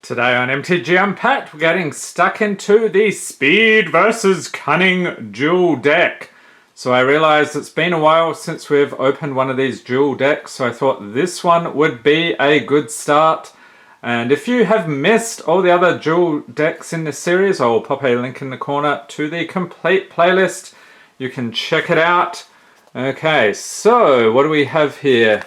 Today on MTG Unpacked, we're getting stuck into the Speed versus Cunning Duel deck. So I realized it's been a while since we've opened one of these dual decks, so I thought this one would be a good start. And if you have missed all the other dual decks in this series, I will pop a link in the corner to the complete playlist. You can check it out. Okay, so what do we have here?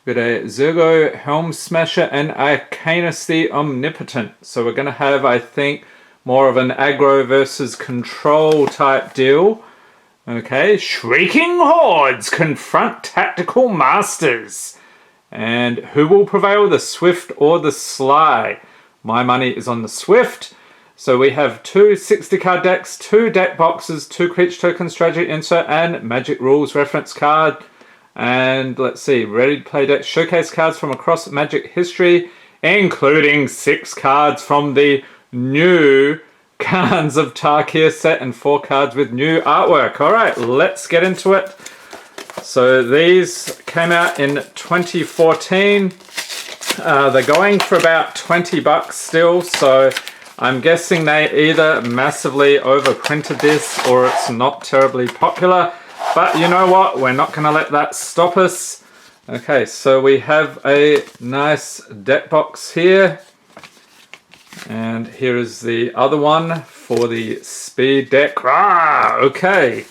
We've got a Zergo Helm Smasher and Arcanus the Omnipotent. So we're going to have, I think, more of an aggro versus control type deal. Okay, Shrieking Hordes confront Tactical Masters. And who will prevail, the Swift or the Sly? My money is on the Swift. So we have two 60 card decks, two deck boxes, two creature token strategy insert, and Magic Rules reference card. And let's see, ready to play decks, showcase cards from across Magic history, including 6 cards from the new Khans of Tarkir set and 4 cards with new artwork. Alright, let's get into it. So these came out in 2014. They're going for about 20 bucks still, so I'm guessing they either massively overprinted this or it's not terribly popular. But you know what? We're not going to let that stop us. Okay, so we have a nice deck box here. And here is the other one for the speed deck. Ah, okay.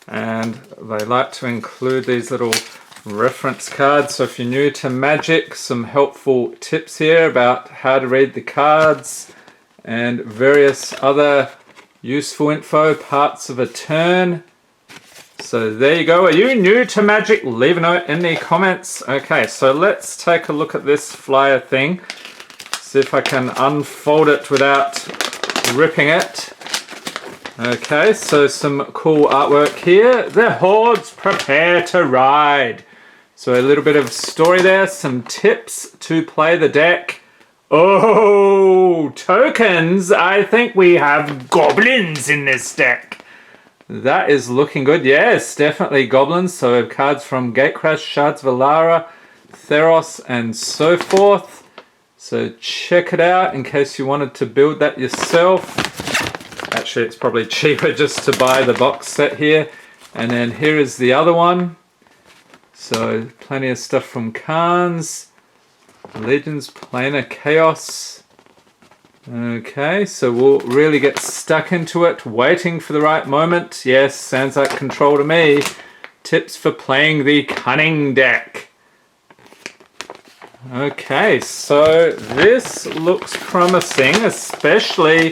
And they like to include these little reference cards. So if you're new to Magic, some helpful tips here about how to read the cards and various other useful info, parts of a turn. So there you go. Are you new to Magic? Leave a note in the comments. Okay, so let's take a look at this flyer thing. See if I can unfold it without ripping it. Okay, so some cool artwork here. The Hordes prepare to ride. So a little bit of story there, some tips to play the deck. Oh, tokens! I think we have goblins in this deck. That is looking good. Yes, definitely goblins. So cards from Gatecrash, Shards of Alara, Theros, and so forth. So check it out in case you wanted to build that yourself. Actually, it's probably cheaper just to buy the box set here. And then here is the other one. So plenty of stuff from Khans, Legends, Planar Chaos. Okay, so we'll really get stuck into it, waiting for the right moment. Yes, sounds like control to me. Tips for playing the Cunning deck. Okay, so this looks promising, especially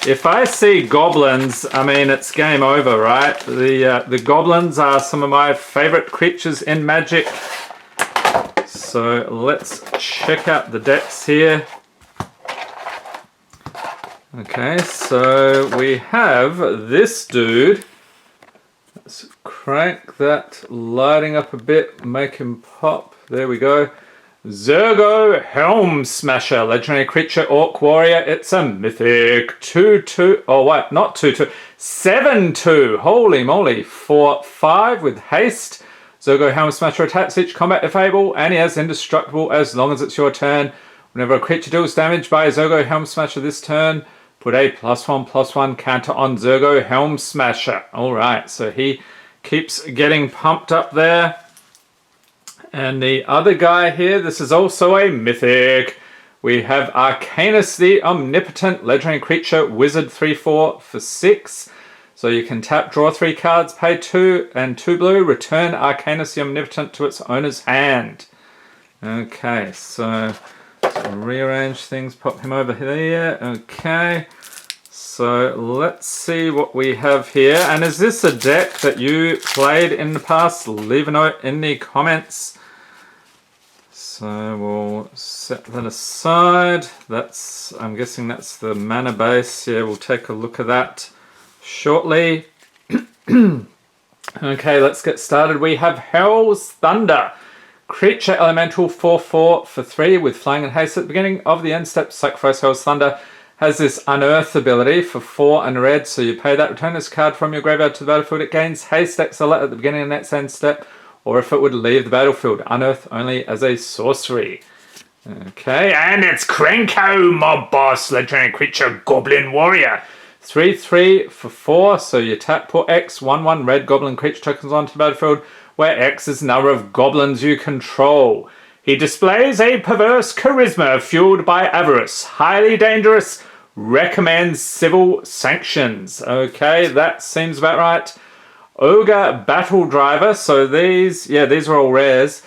if I see goblins. I mean, it's game over, right? The goblins are some of my favorite creatures in Magic. So let's check out the decks here. Okay, so we have this dude. Let's crank that lighting up a bit, make him pop. There we go. Zergo Helm Smasher, legendary creature, Orc Warrior. It's a mythic 2/2. Oh wait, not 2/2. 7/2. Holy moly! 4/5 with haste. Zergo Helm Smasher attacks each combat if able, and he has indestructible as long as it's your turn. Whenever a creature deals damage by a Zergo Helm Smasher this turn, put a +1/+1 counter on Zergo Helm Smasher. Alright, so he keeps getting pumped up there. And the other guy here, this is also a mythic. We have Arcanus the Omnipotent, legendary creature, wizard 3/4 for 6. So you can tap, draw 3 cards, pay 2 and 2 blue, return Arcanus the Omnipotent to its owner's hand. Okay, so rearrange things, pop him over here. Okay, so let's see what we have here. And is this a deck that you played in the past? Leave a note in the comments. So we'll set that aside. That's, I'm guessing that's the mana base. Yeah, we'll take a look at that shortly. Okay, let's get started. We have Hell's Thunder. Creature elemental 4/4 for 3 with flying and haste at the beginning of the end step. Sacrifice Hell's Thunder. Has this unearth ability for 4 and red. So you pay that, return this card from your graveyard to the battlefield. It gains haste excellent at the beginning of the next end step, or if it would leave the battlefield. Unearth only as a sorcery. Okay, and it's Corncob, Mob Boss, Legendary Creature, Goblin Warrior. 3/3 for 4, so you tap, put X, 1/1 red goblin creature tokens onto the battlefield, where X is the number of goblins you control. He displays a perverse charisma fueled by avarice, highly dangerous, recommends civil sanctions. Okay, that seems about right. Ogre Battle Driver, so these are all rares.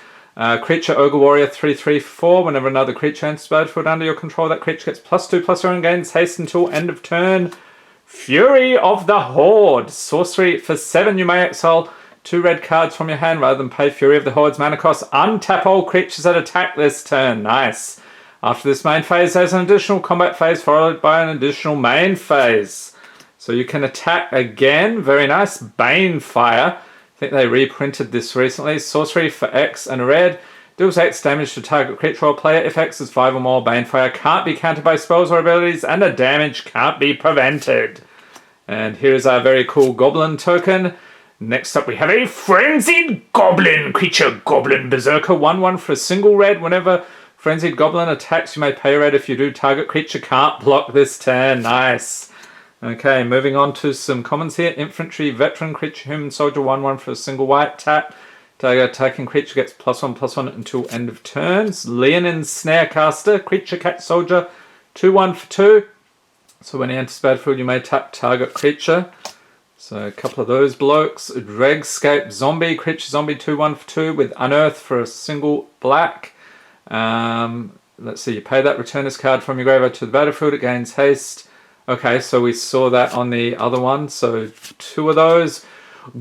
Creature Ogre Warrior 3/3 for 4. Whenever another creature enters the battlefield under your control, that creature gets +2/+0 and gains haste until end of turn. Fury of the Horde, sorcery for 7. You may exile 2 red cards from your hand rather than pay Fury of the Horde's mana cost. Untap all creatures that attack this turn. Nice. After this main phase, there's an additional combat phase followed by an additional main phase. So you can attack again. Very nice. Banefire. I think they reprinted this recently. Sorcery for X and a red. Deals X damage to target creature or player. If X is 5 or more, Banefire can't be countered by spells or abilities, and the damage can't be prevented. And here's our very cool Goblin token. Next up we have a Frenzied Goblin creature. Goblin Berserker. 1/1 for a single red. Whenever Frenzied Goblin attacks, you may pay a red. If you do, target creature can't block this turn. Nice. Okay, moving on to some commons here. Infantry, Veteran Creature, Human Soldier, 1/1 for a single white. Tap. Target attacking creature gets +1/+1 until end of turns. Leonin Snarecaster, Creature Cat Soldier, 2/1 for 2. So when he enters the battlefield, you may tap target creature. So a couple of those blokes. Dregscape Zombie, Creature Zombie, 2/1 for 2 with Unearth for a single black. Let's see, you pay that, return this card from your graveyard to the battlefield, it gains haste. Okay, so we saw that on the other one, so 2 of those.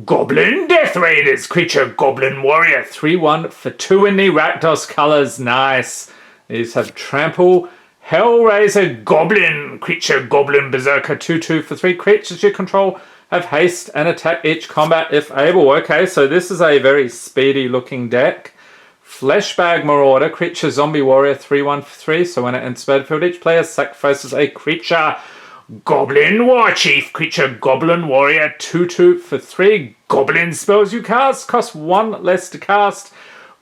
Goblin Death Raiders, Creature Goblin Warrior, 3/1 for 2 in the Rakdos colours. Nice. These have Trample. Hellraiser Goblin, Creature Goblin Berserker, 2/2 for 3. Creatures you control have haste and attack each combat if able. Okay, so this is a very speedy looking deck. Fleshbag Marauder, Creature Zombie Warrior, 3/1 for 3. So when it enters the battlefield, each player sacrifices a creature. Goblin War Chief, Creature Goblin Warrior, 2/2 for 3. Goblin spells you cast cost 1 less to cast.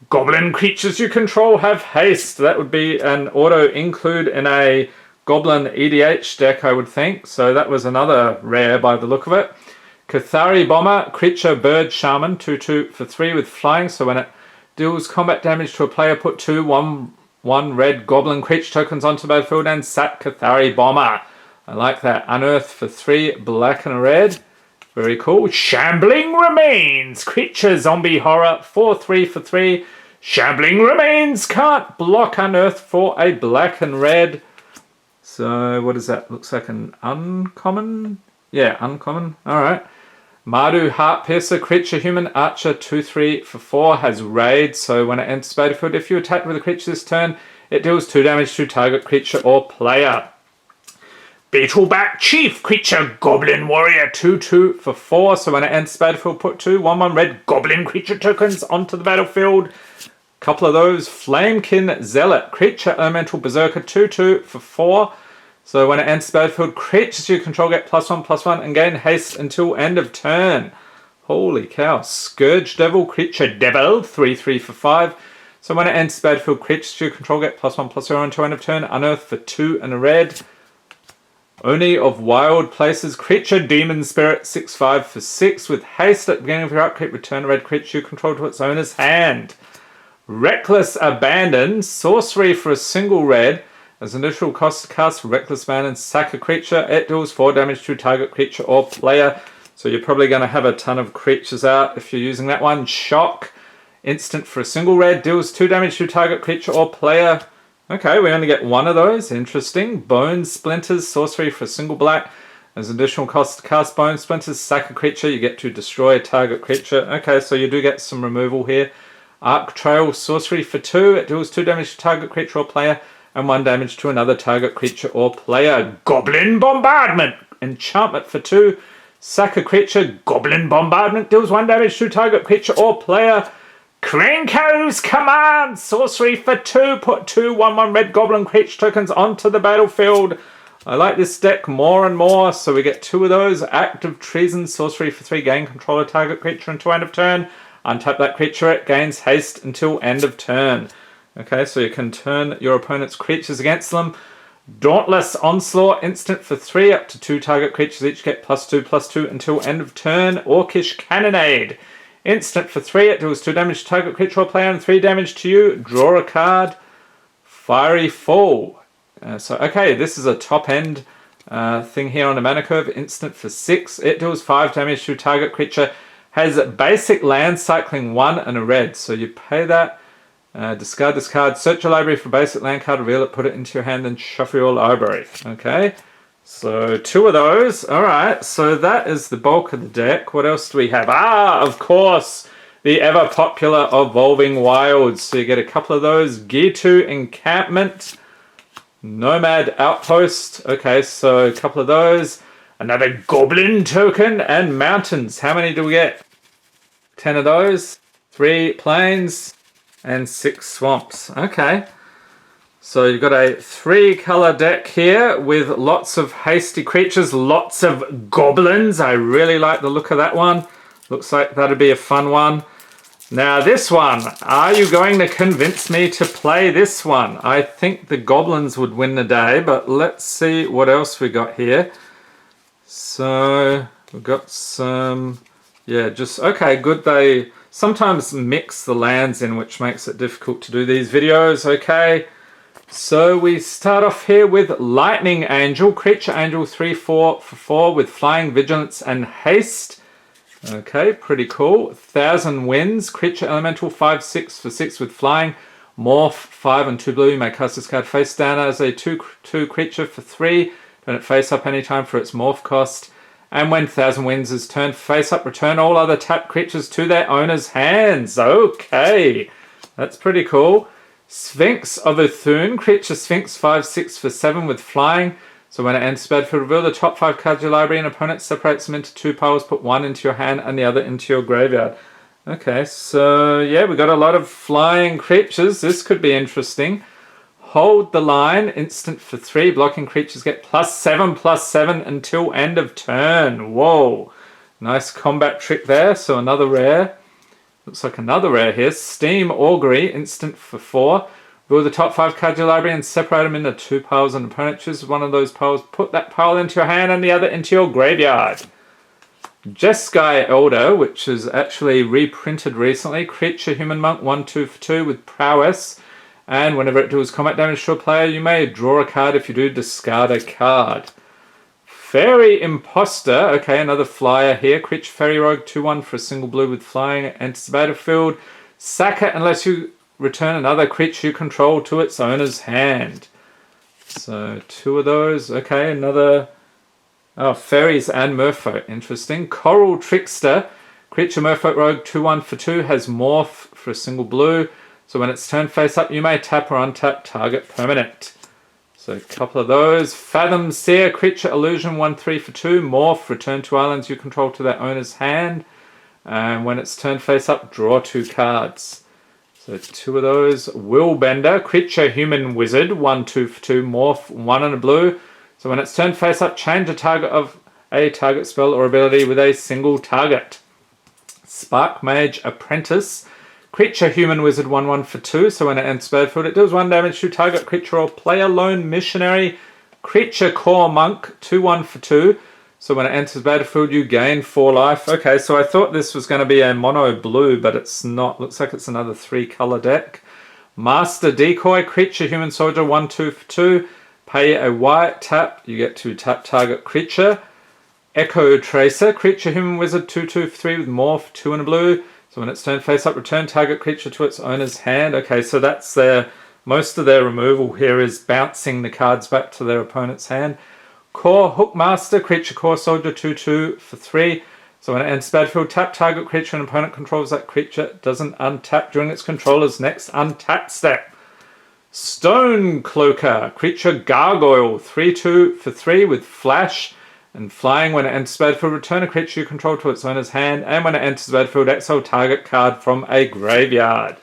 Goblin creatures you control have haste. That would be an auto include in a Goblin EDH deck, I would think. So that was another rare by the look of it. Cathari Bomber, Creature Bird Shaman, 2/2 for 3 with flying. So when it deals combat damage to a player, put 2/1 red Goblin creature tokens onto the battlefield and sack Cathari Bomber. I like that. Unearth for 3, black and a red. Very cool. Shambling Remains, Creature Zombie Horror, 4/3 for 3. Shambling Remains can't block Unearth for a black and red. So what is that? Looks like an uncommon. Yeah, uncommon. All right. Mardu Heartpiercer, Creature Human Archer, 2/3 for 4, has raid. So when it enters the battlefield, if you attack with a creature this turn, it deals 2 damage to target creature or player. Beetleback Chief, Creature Goblin Warrior, 2/2 for 4. So when it enters the battlefield, put 2/1/1 red Goblin creature tokens onto the battlefield. Couple of those. Flamekin Zealot, Creature Elemental Berserker, 2/2 for 4. So when it enters the battlefield, creatures you control get +1/+1 and gain haste until end of turn. Holy cow. Scourge Devil, Creature Devil, 3/3 for 5. So when it enters the battlefield, creatures you control get +1/+0 until end of turn. Unearth for 2 and a red. Oni of Wild Places, Creature Demon Spirit, 6/5 for 6 with haste. At the beginning of your upkeep, return a red creature you control to its owner's hand. Reckless Abandon, sorcery for a single red. As initial cost to cast Reckless Abandon, sack a creature. It deals 4 damage to target creature or player. So you're probably going to have a ton of creatures out if you're using that one. Shock, instant for a single red, deals 2 damage to target creature or player. Okay, we only get 1 of those. Interesting. Bone Splinters, sorcery for a single black. As additional cost to cast Bone Splinters, sack a creature. You get to destroy a target creature. Okay, so you do get some removal here. Arc Trail, sorcery for 2. It deals 2 damage to target creature or player and 1 damage to another target creature or player. Goblin Bombardment, enchantment for 2. Sack a creature. Goblin Bombardment deals 1 damage to target creature or player. Krenko's Command, sorcery for 2. Put 2/1/1 red Goblin creature tokens onto the battlefield. I like this deck more and more, so we get 2 of those. Act of Treason, sorcery for 3, gain control of target creature until end of turn. Untap that creature, it gains haste until end of turn. Okay, so you can turn your opponent's creatures against them. Dauntless Onslaught, instant for 3, up to 2 target creatures each get +2/+2 until end of turn. Orcish Cannonade, instant for 3, it deals 2 damage to target creature or player and 3 damage to you. Draw a card. Fiery Fall. Okay, this is a top end thing here on the mana curve. Instant for 6, it deals 5 damage to target creature. Has basic land cycling 1 and a red, so you pay that. Discard this card, search your library for a basic land card, reveal it, put it into your hand, then shuffle your library. Okay, so 2 of those. Alright, so that is the bulk of the deck. What else do we have? Of course, the ever popular Evolving Wilds. So you get a couple of those. Gear 2 Encampment, Nomad Outpost. Okay, so a couple of those. Another Goblin token and Mountains. How many do we get? 10 of those. 3 Plains. And 6 swamps. Okay. So you've got a 3-color deck here with lots of hasty creatures, lots of goblins. I really like the look of that one. Looks like that'd be a fun one. Now this one, are you going to convince me to play this one? I think the goblins would win the day, but let's see what else we got here. So we've got some, yeah, just, okay, good. They sometimes mix the lands in, which makes it difficult to do these videos. Okay, so we start off here with Lightning Angel, Creature Angel, 3/4 for 4 with Flying, Vigilance and Haste. Okay, pretty cool. 1,000 Winds, Creature Elemental, 5/6 for 6 with Flying, Morph, 5 and 2 blue. You may cast this card face down as a 2/2 creature for 3. Turn it face up anytime for its Morph cost. And when 1,000 Winds is turned face up, return all other tapped creatures to their owner's hands. Okay, that's pretty cool. Sphinx of Ithun, Creature Sphinx, 5/6 for 7 with Flying. So when it ends battlefield, reveal the top 5 cards of your library and opponent separates them into 2 piles, put 1 into your hand and the other into your graveyard. Okay, so yeah, we got a lot of flying creatures. This could be interesting. Hold the Line, instant for 3. Blocking creatures get +7/+7 until end of turn. Whoa. Nice combat trick there. So another rare. Looks like another rare here. Steam Augury, instant for 4. Reveal the top 5 cards of your library and separate them into 2 piles. And opponent chooses one of those piles. Put that pile into your hand and the other into your graveyard. Jeskai Elder, which is actually reprinted recently. Creature Human Monk, 1/2 for 2 with Prowess. And whenever it deals combat damage to a player, you may draw a card. If you do, discard a card. Fairy Imposter. Okay, another flyer here. Creature Fairy Rogue, 2/1 for a single blue with Flying. Enters the battlefield. Sack it unless you return another creature you control to its owner's hand. So 2 of those. Okay, another... Oh, Fairies and Merfolk. Interesting. Coral Trickster. Creature Merfolk Rogue, 2/1 for 2. Has Morph for a single blue. So when it's turned face up, you may tap or untap target permanent. So a couple of those. Fathom Seer, Creature Illusion, 1/3 for 2. Morph, return 2 islands you control to their owner's hand. And when it's turned face up, draw 2 cards. So 2 of those. Willbender, Creature Human Wizard, 1/2 for 2. Morph, 1 and a blue. So when it's turned face up, change a target of a target spell or ability with a single target. Spark Mage Apprentice, Creature Human Wizard, 1/1 for 2. So when it enters battlefield, it deals 1 damage to target creature or player. Lone Missionary, Creature Core Monk, 2/1 for 2. So when it enters battlefield, you gain 4 life. Okay, so I thought this was going to be a mono blue, but it's not. Looks like it's another 3-color deck. Master Decoy, Creature Human Soldier, 1/2 for 2. Pay a white, tap. You get to tap target creature. Echo Tracer, Creature Human Wizard, 2/2 for 3 with Morph, 2 and a blue. So when it's turned face up, return target creature to its owner's hand. Okay, so that's most of their removal here is bouncing the cards back to their opponent's hand. Core Hookmaster, Creature Core Soldier, 2/2 for 3. So when it enters battlefield, tap target creature and opponent controls that creature. Doesn't untap during its controller's next untap step. Stone Cloaker, Creature Gargoyle, 3/2 for 3 with Flash. And Flying, when it enters battlefield, return a creature you control to its owner's hand. And when it enters battlefield, exile target card from a graveyard.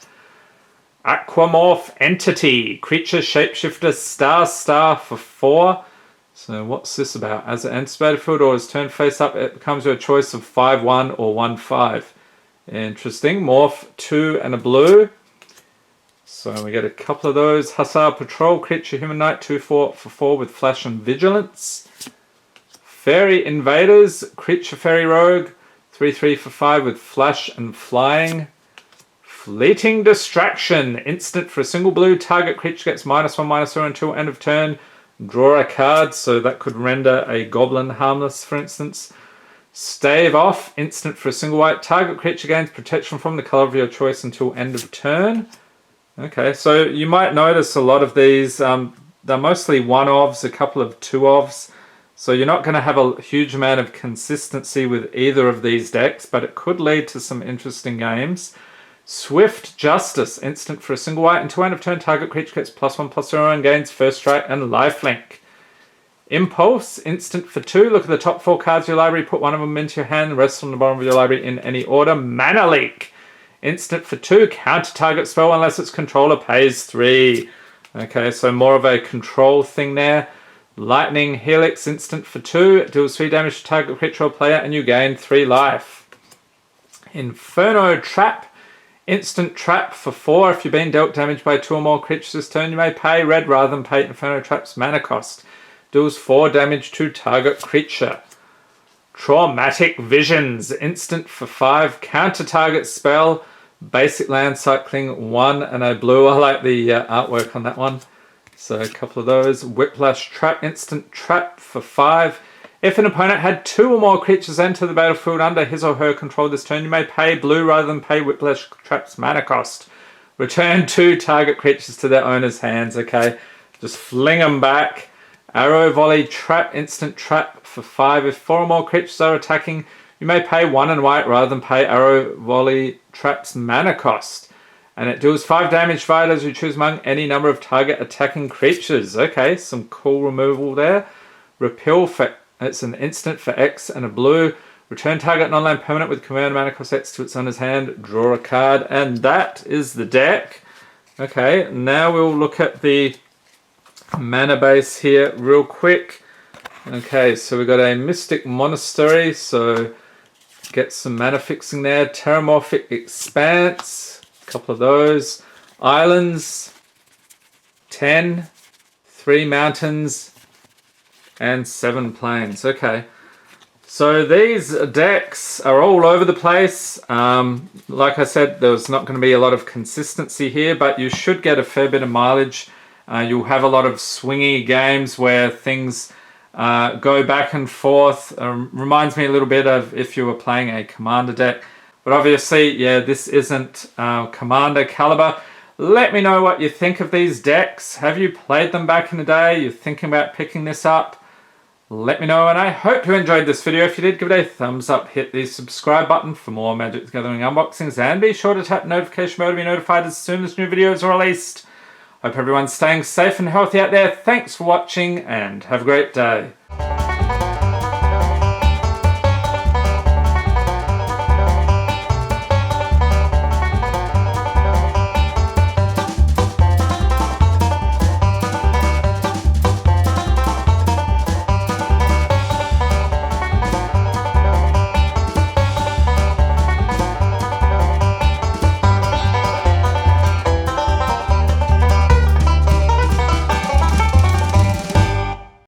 Aquamorph Entity, Creature Shapeshifter, Star for 4. So what's this about? As it enters battlefield or is turned face up, it becomes your choice of 5/1 or 1/5. Interesting. Morph, 2 and a blue. So we get a couple of those. Hussar Patrol, creature, human knight, 2/4 for 4 with flash and vigilance. Fairy Invaders, creature, fairy rogue, 3/3 for 5 with flash and flying. Fleeting Distraction, instant for a single blue. Target creature gets -1/-0 until end of turn. Draw a card, so that could render a goblin harmless, for instance. Stave Off, instant for a single white. Target creature gains protection from the color of your choice until end of turn. Okay, so you might notice a lot of these, they're mostly one-ofs, a couple of two-ofs. So you're not going to have a huge amount of consistency with either of these decks, but it could lead to some interesting games. Swift Justice, instant for a single white. Until end of turn, target creature gets +1/+0 and gains first strike and lifelink. Impulse, instant for 2. Look at the top 4 cards of your library, put one of them into your hand, the rest on the bottom of your library in any order. Mana Leak, instant for 2. Counter target spell unless its controller pays 3. Okay, so more of a control thing there. Lightning Helix, instant for 2. It deals 3 damage to target creature or player and you gain 3 life. Inferno Trap, instant trap for 4. If you've been dealt damage by 2 or more creatures this turn, you may pay red rather than pay Inferno Trap's mana cost. Deals 4 damage to target creature. Traumatic Visions, instant for 5. Counter target spell. Basic land cycling 1 and a blue. I like the artwork on that one. So a couple of those. Whiplash Trap, instant trap for 5. If an opponent had 2 or more creatures enter the battlefield under his or her control this turn, you may pay blue rather than pay Whiplash Trap's mana cost. Return 2 target creatures to their owner's hands. Okay, just fling them back. Arrow Volley Trap, instant trap for 5. If 4 or more creatures are attacking, you may pay 1 and white rather than pay Arrow Volley Trap's mana cost. And it deals 5 damage fired as you choose among any number of target attacking creatures. Okay, some cool removal there. Repel, it's an instant for X and a blue. Return target non-land permanent with command mana cost X to its owner's hand. Draw a card. And that is the deck. Okay, now we'll look at the mana base here real quick. Okay, so we've got a Mystic Monastery, so get some mana fixing there. Terramorphic Expanse, a couple of those. Islands, 10, 3 mountains, and 7 plains. Okay, so these decks are all over the place. Like I said, there's not going to be a lot of consistency here, but you should get a fair bit of mileage. You'll have a lot of swingy games where things go back and forth. Reminds me a little bit of if you were playing a Commander deck. But obviously, yeah, this isn't Commander caliber. Let me know what you think of these decks. Have you played them back in the day? You're thinking about picking this up? Let me know, and I hope you enjoyed this video. If you did, give it a thumbs up, hit the subscribe button for more Magic the Gathering unboxings, and be sure to tap the notification bell to be notified as soon as new videos are released. Hope everyone's staying safe and healthy out there. Thanks for watching and have a great day.